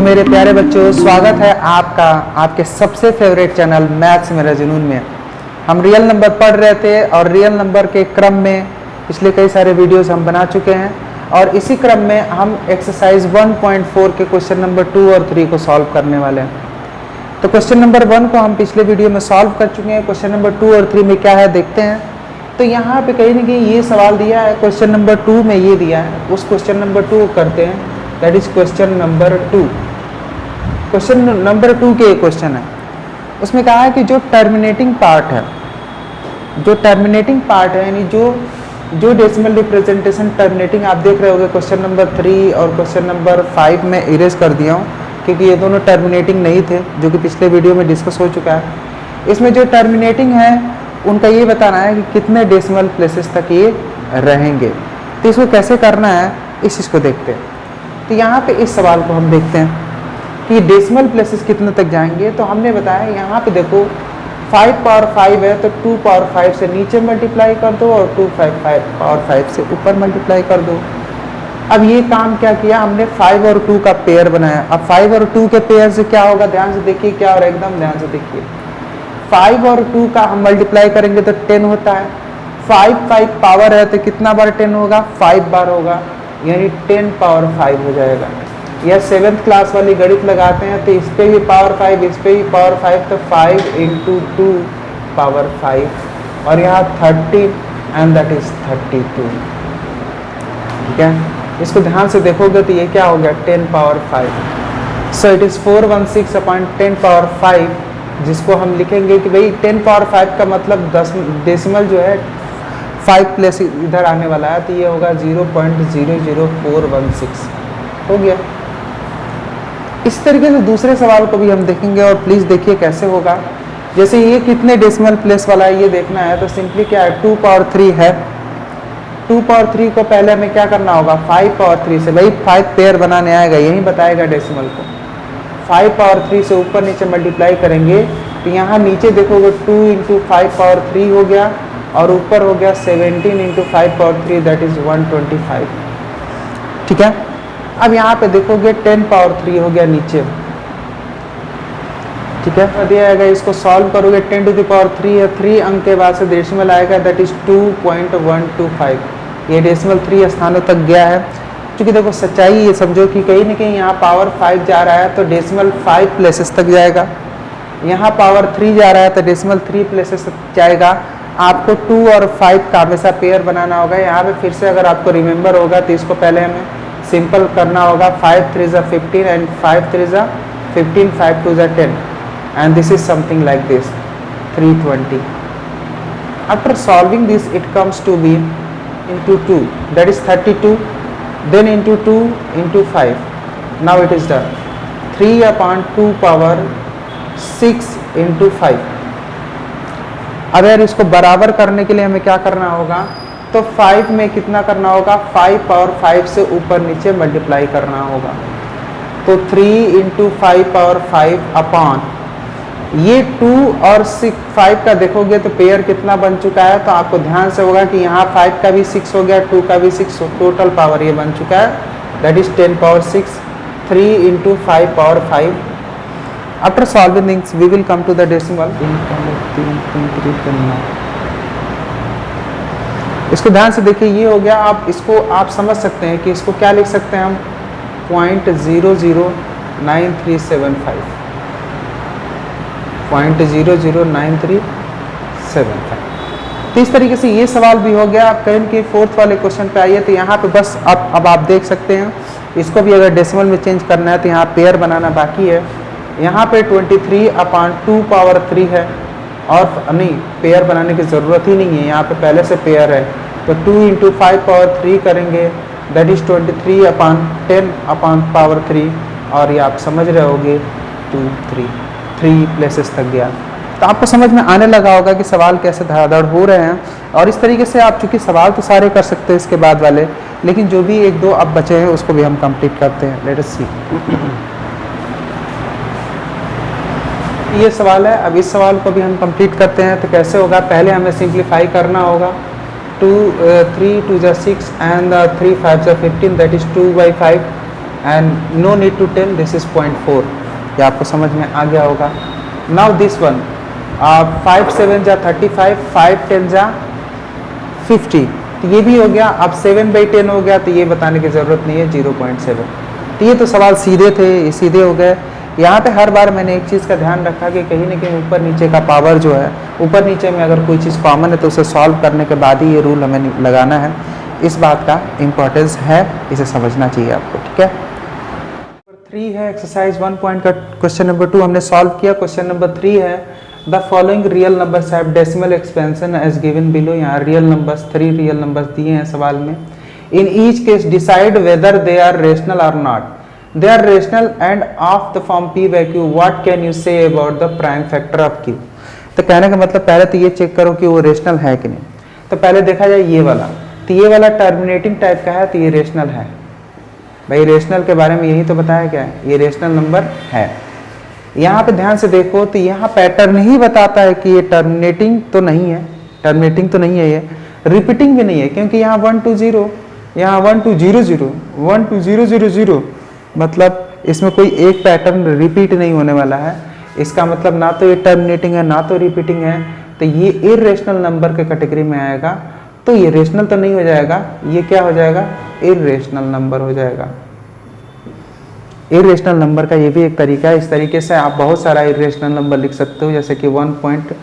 मेरे प्यारे बच्चों, स्वागत है आपका आपके सबसे फेवरेट चैनल मैथ्स मेरा जुनून में। हम रियल नंबर पढ़ रहे थे और रियल नंबर के क्रम में पिछले कई सारे वीडियोस हम बना चुके हैं और इसी क्रम में हम एक्सरसाइज 1.4 के क्वेश्चन नंबर 2 और 3 को सॉल्व करने वाले हैं। तो क्वेश्चन नंबर 1 को हम पिछले वीडियो में सॉल्व कर चुके हैं। क्वेश्चन नंबर 2 और 3 में क्या है देखते हैं। तो यहाँ पे कहीं ना कहीं ये सवाल दिया है, क्वेश्चन नंबर 2 में ये दिया है, उस क्वेश्चन नंबर 2 को करते हैं। That is question number 2। Question number 2 के एक क्वेश्चन है, उसमें कहा है कि जो टर्मिनेटिंग पार्ट है यानी जो डेसिमल रिप्रेजेंटेशन टर्मिनेटिंग आप देख रहे होगे क्वेश्चन नंबर 3 और क्वेश्चन नंबर 5 में इरेज कर दिया हूँ क्योंकि ये दोनों टर्मिनेटिंग नहीं थे, जो कि पिछले वीडियो में डिस्कस हो चुका है। इसमें जो टर्मिनेटिंग है उनका ये बताना है कि कितने डेसिमल प्लेसेस तक ये रहेंगे। तो इसको कैसे करना है इस चीज़ को देखते हैं। तो यहाँ पे इस सवाल को हम देखते हैं कि डेसिमल प्लेसेस कितने तक जाएंगे। तो हमने बताया यहाँ पे देखो 5 पावर 5 है तो 2 पावर 5 से नीचे मल्टीप्लाई कर दो और 2 पावर 5 से ऊपर मल्टीप्लाई कर दो। अब ये काम क्या किया हमने, 5 और 2 का पेयर बनाया। अब 5 और 2 के पेयर से क्या होगा, ध्यान से देखिए क्या हो रहा है, एकदम ध्यान से देखिए। 5 और 2 का हम मल्टीप्लाई करेंगे तो 10 होता है। 5 पावर है तो कितना बार 10 होगा, 5 बार होगा, यानी 10 पावर 5 हो जाएगा। या 7th क्लास वाली गणित लगाते हैं तो इस पे भी पावर 5, इस पे भी पावर 5, तो 5 × 2 पावर 5 और यहाँ 30 एंड दैट इज 32। ठीक है, इसको ध्यान से देखोगे तो ये क्या हो गया, 10 power 5। So it is 416/10 power 5, जिसको हम लिखेंगे कि भाई 10 पावर 5 का मतलब 10 डेसिमल जो है 5 प्लेस इधर आने वाला है, तो ये होगा 0.00416 हो गया। इस तरीके से दूसरे सवाल को भी हम देखेंगे और प्लीज़ देखिए कैसे होगा। जैसे ये कितने डेसिमल प्लेस वाला है ये देखना है, तो सिंपली क्या है, 2 पावर 3 है। 2 पावर 3 को पहले हमें क्या करना होगा, 5 पावर 3 से, भाई 5 पेयर बनाने आएगा, यही बताएगा डेसिमल को। 5 पावर 3 से ऊपर नीचे मल्टीप्लाई करेंगे तो यहाँ नीचे देखोगे 2 × 5 पावर 3 हो गया और ऊपर हो गया 17 × 5 पावर 3 दैट इज 125। ठीक है, अब यहाँ पे देखोगे 10 पावर 3 हो गया नीचे। ठीक है, दिया जाएगा, इसको सॉल्व करोगे 10 टू द पावर 3 है, 3 अंक के बाद से डेसिमल आएगा दैट इज 2.125। ये डेसिमल 3 स्थानों तक गया है। क्योंकि देखो सच्चाई ये समझो कि कहीं ना कहीं यहाँ पावर 5 जा रहा है तो डेसिमल 5 प्लेसेस तक जाएगा, यहाँ पावर 3 जा रहा है तो डेसिमल 3 प्लेसेस तक जाएगा। आपको 2 और 5 का हमेशा पेयर बनाना होगा। यहाँ पे फिर से अगर आपको रिमेंबर होगा तो इसको पहले हमें सिंपल करना होगा। 5 3 = 15 and 5 3 = 15, 5 2 = 10 and this is something like this 320। After solving this it comes to be into 2 that is 32, then into 2 into 5. Now it is done. 3/2 power 6 into 5. अब यार इसको बराबर करने के लिए हमें क्या करना होगा, तो 5 में कितना करना होगा, 5 पावर 5 से ऊपर नीचे मल्टीप्लाई करना होगा। तो 3 × 5 पावर 5 अपॉन ये 2 और 5 का देखोगे तो पेयर कितना बन चुका है। तो आपको ध्यान से होगा कि यहाँ 5 का भी 6 हो गया, 2 का भी 6, टोटल पावर ये बन चुका है that is 10 power 6। 3 × 5 power 5। After solving things we will come to the decimal. इसको ध्यान से देखिए, ये हो गया। आप इसको आप समझ सकते हैं कि इसको क्या लिख सकते हैं हम, 0.009375, 0.009375। तो इस तरीके से ये सवाल भी हो गया। आप करेंट के 4th वाले क्वेश्चन पे आइए, तो यहाँ पे बस अब आप देख सकते हैं, इसको भी अगर डेसिमल में चेंज करना है तो यहाँ पेयर बनाना बाकी है। यहाँ पे 23/2 पावर 3 है और नहीं, पेयर बनाने की ज़रूरत ही नहीं है, यहाँ पे पहले से पेयर है। तो 2 × 5 पावर 3 करेंगे दैट इज 23/10 पावर 3 और ये आप समझ रहे होगे 2 3 प्लेसेस तक गया। तो आपको समझ में आने लगा होगा कि सवाल कैसे धड़ाधड़ हो रहे हैं। और इस तरीके से आप चूँकि सवाल तो सारे कर सकते हैं इसके बाद वाले, लेकिन जो भी 1-2 अब बचे हैं उसको भी हम कंप्लीट करते हैं। लेट अस सी। ये सवाल है, अब इस सवाल को भी हम कंप्लीट करते हैं। तो कैसे होगा, पहले हमें सिंप्लीफाई करना होगा। 3 2 = 6 and 3 5 = 15 that is 2/5 and no need to tell this is 0.4, ये आपको समझ में आ गया होगा। नाउ दिस वन 5 7 जा 35, 5 10 जा 50, तो ये भी हो गया। अब 7/10 हो गया, तो ये बताने की ज़रूरत नहीं है 0.7। तो ये तो सवाल सीधे थे, ये सीधे हो गए। यहाँ पे हर बार मैंने एक चीज़ का ध्यान रखा कि कहीं ना कहीं ऊपर नीचे का पावर जो है, ऊपर नीचे में अगर कोई चीज़ कॉमन है तो उसे सॉल्व करने के बाद ही ये रूल हमें लगाना है। इस बात का इम्पोर्टेंस है, इसे समझना चाहिए आपको, ठीक है। नंबर 3 है एक्सरसाइज 1 पॉइंट का क्वेश्चन नंबर 2 हमने सॉल्व किया। क्वेश्चन नंबर 3 है the following real numbers have decimal expansion as given below. यहाँ रियल नंबर्स 3 रियल नंबर्स दिए हैं सवाल में। In each case decide whether they are rational और not. They are rational and of the form p by q. What can you say about the prime factor of q? तो कहने का मतलब पहले तो ये चेक करो कि वो रेशनल है कि नहीं। तो पहले देखा जाए ये वाला, तो ये वाला टर्मिनेटिंग टाइप का है, तो ये रेशनल है। भाई रेशनल के बारे में यही तो बताया क्या है, ये रेशनल नंबर है। यहाँ पे ध्यान से देखो तो यहाँ पैटर्न ही बताता है कि ये टर्मिनेटिंग तो नहीं है, टर्मिनेटिंग तो नहीं है, ये रिपीटिंग भी नहीं है, क्योंकि यहाँ 1 2 0, यहाँ 1 2 0 0, 1 2 0 0 0, मतलब इसमें कोई एक पैटर्न रिपीट नहीं होने वाला है। इसका मतलब ना तो ये टर्मिनेटिंग है ना तो रिपीटिंग है, तो ये इरेशनल नंबर के कैटेगरी में आएगा। तो ये रेशनल तो नहीं हो जाएगा, ये क्या हो जाएगा, इरेशनल नंबर हो जाएगा। इरेशनल नंबर का ये भी एक तरीका है। इस तरीके से आप बहुत सारा इरेशनल नंबर लिख सकते हो, जैसे कि 1.2000,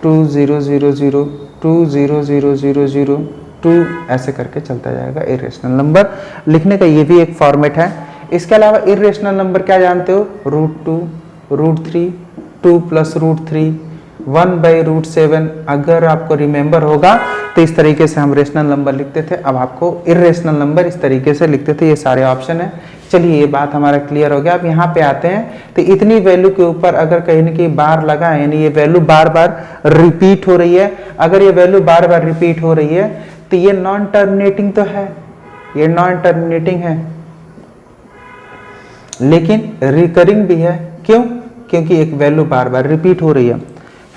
2000, 200000, 2 ऐसे करके चलता जाएगा। इरेशनल नंबर लिखने का ये भी एक फॉर्मेट है। इसके अलावा इरेशनल नंबर क्या जानते हो, √2, √3, 2 + √3, 1/√7। अगर आपको रिमेंबर होगा तो इस तरीके से हम रेशनल नंबर लिखते थे। अब आपको इरेशनल नंबर इस तरीके से लिखते थे। ये सारे ऑप्शन है। चलिए ये बात हमारा क्लियर हो गया। अब यहाँ पे आते हैं, तो इतनी वैल्यू के ऊपर अगर कहीं ना कहीं बार लगा है, यानी ये वैल्यू बार बार रिपीट हो रही है, अगर ये वैल्यू बार बार रिपीट हो रही है तो ये नॉन टर्मिनेटिंग तो है, ये नॉन टर्मिनेटिंग है, लेकिन रिकरिंग भी है। क्यों, क्योंकि एक वैल्यू बार बार रिपीट हो रही है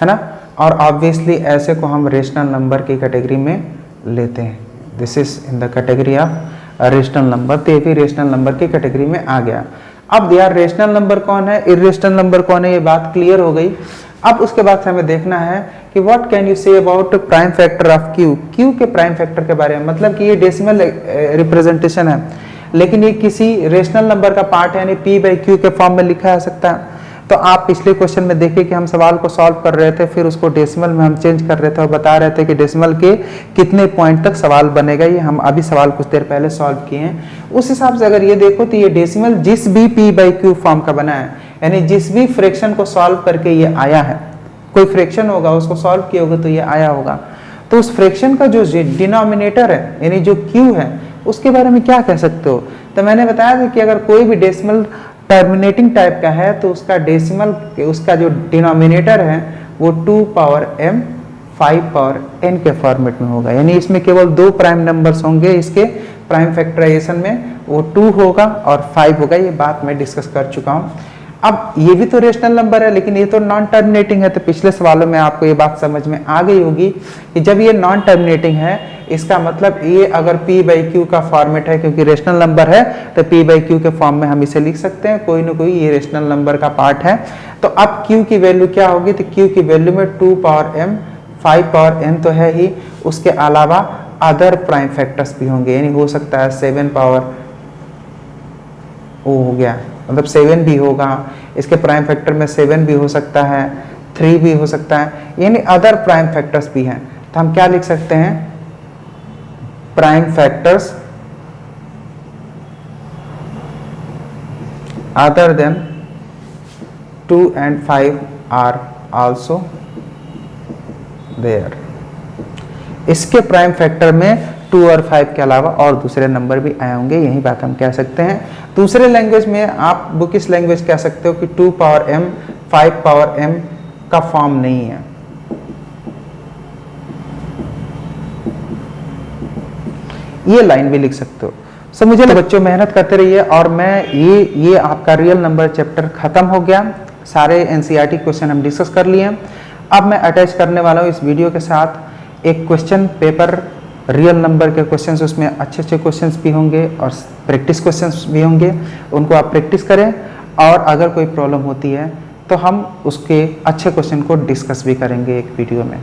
ना। और ऑब्वियसली ऐसे को हम रेशनल नंबर की कैटेगरी में लेते हैं। This is in the category of rational number. तो ये भी रेशनल नंबर की कैटेगरी में आ गया। अब यार रेशनल नंबर कौन है, इरेशनल नंबर कौन है, ये बात क्लियर हो गई। अब उसके बाद हमें देखना है कि what can you say about prime factor of Q. Q के प्राइम फैक्टर के बारे में, मतलब कि ये डेसिमल रिप्रेजेंटेशन है, लेकिन ये किसी रेशनल नंबर का पार्ट है, यानी p/q के फॉर्म में लिखा जा सकता है। तो आप पिछले क्वेश्चन में देखिए कि हम सवाल को सॉल्व कर रहे थे, फिर उसको डेसिमल में हम चेंज कर रहे थे और बता रहे थे कि डेसिमल के कितने पॉइंट तक सवाल बनेगा। ये हम अभी सवाल कुछ देर पहले सॉल्व किए हैं। उस हिसाब से अगर ये देखो तो ये डेसिमल जिस भी p/q फॉर्म का बना है, यानी जिस भी फ्रैक्शन को सॉल्व करके ये आया है, कोई फ्रैक्शन होगा उसको सॉल्व किए होगा तो ये आया होगा, तो उस फ्रैक्शन का जो डिनोमिनेटर है, यानी जो q है, उसके बारे में क्या कह सकते हो। तो मैंने बताया था कि अगर कोई भी डेसिमल टर्मिनेटिंग टाइप का है तो उसका डेसिमल, उसका जो डिनोमिनेटर है वो 2m 5n के फॉर्मेट में होगा। यानी इसमें केवल 2 प्राइम नंबर्स होंगे, इसके प्राइम फैक्टराइजेशन में वो 2 होगा और 5 होगा। ये बात मैं डिस्कस कर चुका हूँ। अब ये भी तो रेशनल नंबर है, लेकिन ये तो नॉन टर्मिनेटिंग है। तो पिछले सवालों में आपको ये बात समझ में आ गई होगी कि जब ये नॉन टर्मिनेटिंग है, इसका मतलब ये अगर p/q का फॉर्मेट है, क्योंकि रेशनल नंबर है तो p/q के फॉर्म में हम इसे लिख सकते हैं। कोई ना कोई ये रेशनल नंबर का पार्ट है। तो अब q की वैल्यू क्या होगी, तो q की वैल्यू में 2m 5n तो है ही, उसके अलावा अदर प्राइम फैक्टर्स भी होंगे। यानी हो सकता है 7 पावर हो गया, मतलब 7 भी होगा, इसके प्राइम फैक्टर में 7 भी हो सकता है, 3 भी हो सकता है, यानी अदर प्राइम फैक्टर्स भी हैं। तो हम क्या लिख सकते हैं, prime factors other than 2 and 5 are also there. इसके प्राइम फैक्टर में 2 और 5 के अलावा और दूसरे नंबर भी आए होंगे, यही बात हम कह सकते हैं। दूसरे लैंग्वेज में आप बुकिश लैंग्वेज कह सकते हो कि 2m 5m का फॉर्म नहीं है। ये लाइन भी लिख सकते हो। सो मुझे बच्चों मेहनत करते रहिए। और मैं ये आपका रियल नंबर चैप्टर खत्म हो गया। सारे एनसीईआरटी क्वेश्चन हम डिस्कस कर लिए। अब मैं अटैच करने वाला हूँ इस वीडियो के साथ एक क्वेश्चन पेपर रियल नंबर के क्वेश्चंस, उसमें अच्छे अच्छे क्वेश्चंस भी होंगे और प्रैक्टिस क्वेश्चंस भी होंगे, उनको आप प्रैक्टिस करें। और अगर कोई प्रॉब्लम होती है तो हम उसके अच्छे क्वेश्चन को डिस्कस भी करेंगे एक वीडियो में।